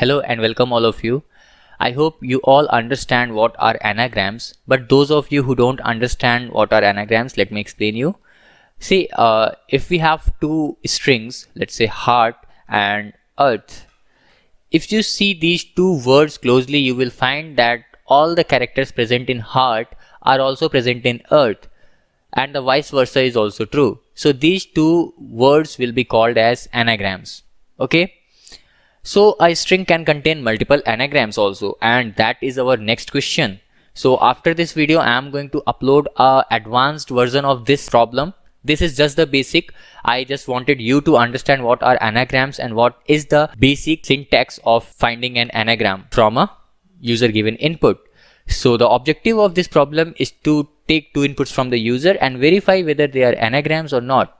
Hello and welcome all of you. I hope you all understand what are anagrams, but those of you who don't understand what are anagrams, let me explain you. See, if we have two strings, let's say heart and earth, if you see these two words closely, you will find that all the characters present in heart are also present in earth, and the vice versa is also true. So these two words will be called as anagrams. Okay. So a string can contain multiple anagrams also, and that is our next question. So after this video, I am going to upload a advanced version of this problem. This is just the basic. I just wanted you to understand what are anagrams and what is the basic syntax of finding an anagram from a user given input. So the objective of this problem is to take two inputs from the user and verify whether they are anagrams or not.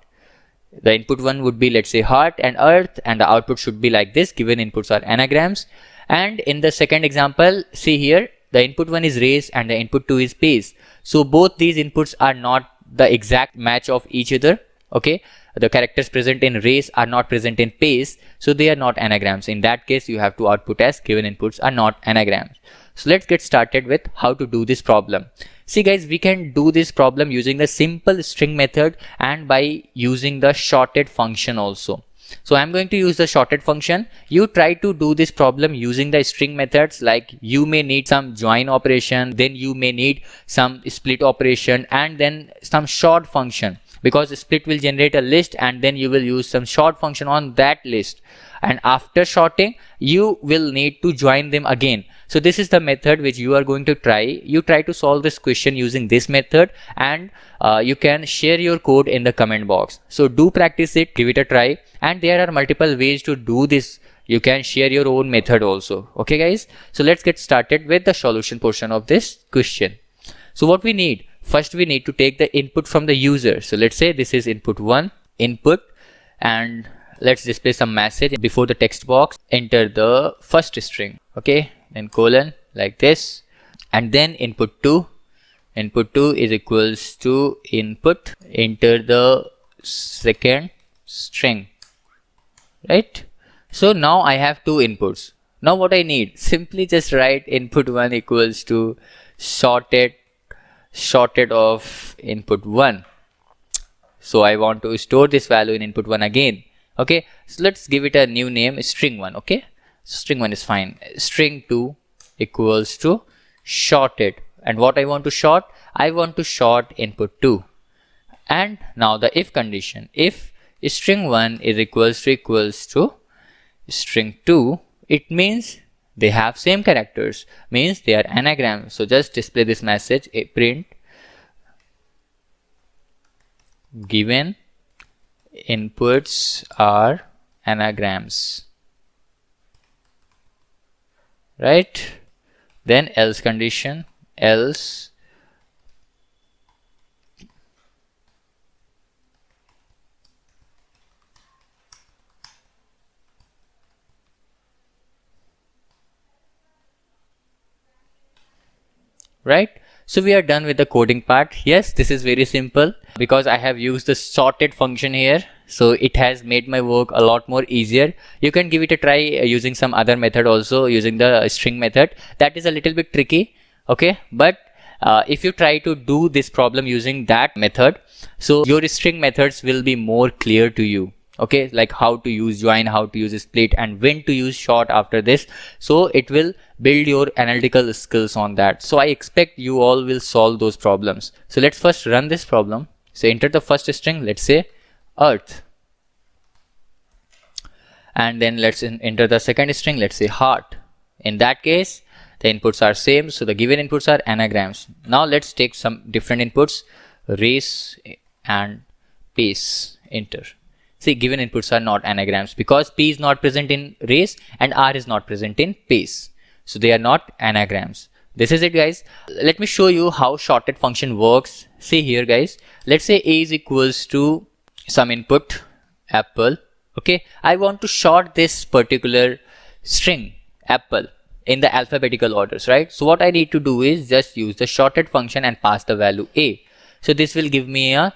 The input one would be, let's say, heart and earth, and the output should be like this. Given inputs are anagrams. And in the second example, see here, the input one is race and the input two is pace. So both these inputs are not the exact match of each other. Okay, the characters present in race are not present in pace, so they are not anagrams. In that case, you have to output as given inputs are not anagrams. So let's get started with how to do this problem. See guys, we can do this problem using the simple string method and by using the sorted function also. So I'm going to use the sorted function. You try to do this problem using the string methods, like you may need some join operation, then you may need some split operation, and then some sort function, because split will generate a list and then you will use some sort function on that list, and after sorting you will need to join them again. So this is the method which you are going to try. You try to solve this question using this method, and you can share your code in the comment box. So do practice it, give it a try, and there are multiple ways to do this. You can share your own method also. Okay guys, so let's get started with the solution portion of this question. So what we need, first we need to take the input from the user. So let's say this is input 1, input, and let's display some message before the text box. Enter the first string, okay, then colon like this, and then input 2. Input 2 is equals to input. Enter the second string, right? So now I have two inputs. Now what I need, simply just write input 1 equals to sorted of input 1. So I want to store this value in input 1 again. Okay, so let's give it a new name, string 1. Okay, so string 1 is fine. String 2 equals to sorted, and what I want to sort, I want to sort input 2. And now the if condition, if string 1 is equals to string 2, it means they have same characters, means they are anagrams. So just display this message, print given inputs are anagrams, right? Then else condition, else right? So we are done with the coding part. Yes, this is very simple because I have used the sorted function here, so it has made my work a lot more easier. You can give it a try using some other method also, using the string method. That is a little bit tricky, okay, but if you try to do this problem using that method, so your string methods will be more clear to you. Okay, like how to use join, how to use split, and when to use sort after this. So it will build your analytical skills on that. So I expect you all will solve those problems. So let's first run this problem. So enter the first string, let's say earth, and then let's enter the second string, let's say heart. In that case, the inputs are same, so the given inputs are anagrams. Now let's take some different inputs, race and pace. Enter. See, given inputs are not anagrams because P is not present in race and R is not present in pace. So they are not anagrams. This is it guys. Let me show you how sorted function works. See here guys, let's say A is equals to some input apple. Okay, I want to sort this particular string apple in the alphabetical orders, right? So what I need to do is just use the sorted function and pass the value A. So this will give me a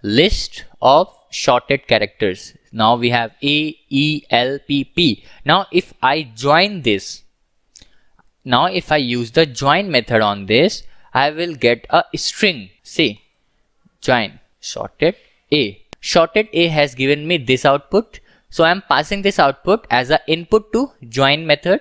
list of shorted characters. Now we have A, E, L, P, P. Now if I join this, now if I use the join method on this, I will get a string. See, join shorted A. Shorted A has given me this output. So I am passing this output as an input to join method.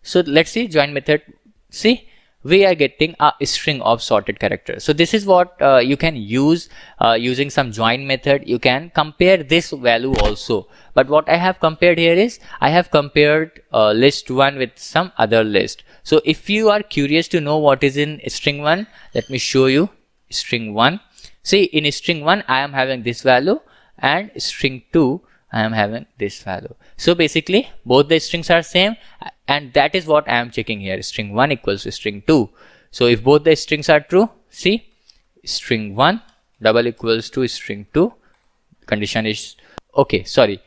So let's see join method. See, we are getting a string of sorted characters. So this is what you can use using some join method. You can compare this value also. But what I have compared here is I have compared list 1 with some other list. So if you are curious to know what is in string 1, let me show you string 1. See, in string 1 I am having this value, and string 2 I am having this value. So basically both the strings are same, and that is what I am checking here. String 1 equals to string 2. So if both the strings are true, see, string 1 double equals to string 2. Condition is okay. Sorry,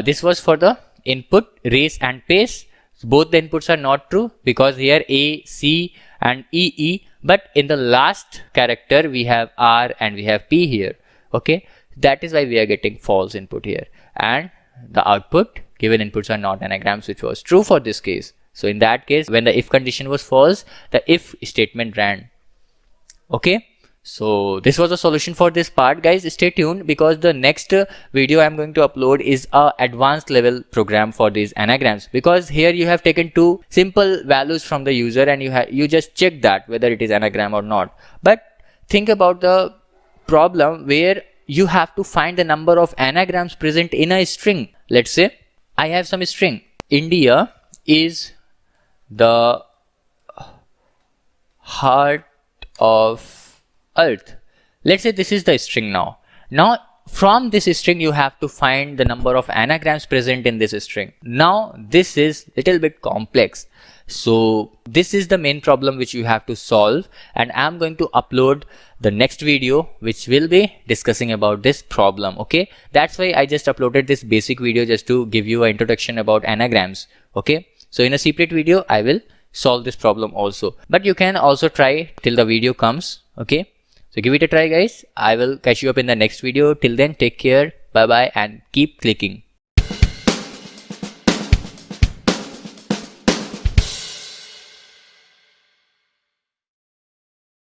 this was for the input race and pace. Both the inputs are not true because here A, C and E. But in the last character we have R and we have P here. Okay, that is why we are getting false input here, and the output given inputs are not anagrams, which was true for this case. So in that case, when the if condition was false, the if statement ran. Okay, so this was a solution for this part, guys. Stay tuned because the next video I'm going to upload is a advanced level program for these anagrams, because here you have taken two simple values from the user and you just check that whether it is anagram or not. But think about the problem where you have to find the number of anagrams present in a string. Let's say I have some string. India is the heart of earth. Let's say this is the string now. Now from this string you have to find the number of anagrams present in this string. Now this is little bit complex. So this is the main problem which you have to solve, and I'm going to upload the next video which will be discussing about this problem. Okay, that's why I just uploaded this basic video just to give you an introduction about anagrams. Okay, so in a separate video I will solve this problem also, but you can also try till the video comes. Okay, so give it a try, guys. I will catch you up in the next video. Till then, take care, bye bye, and keep clicking.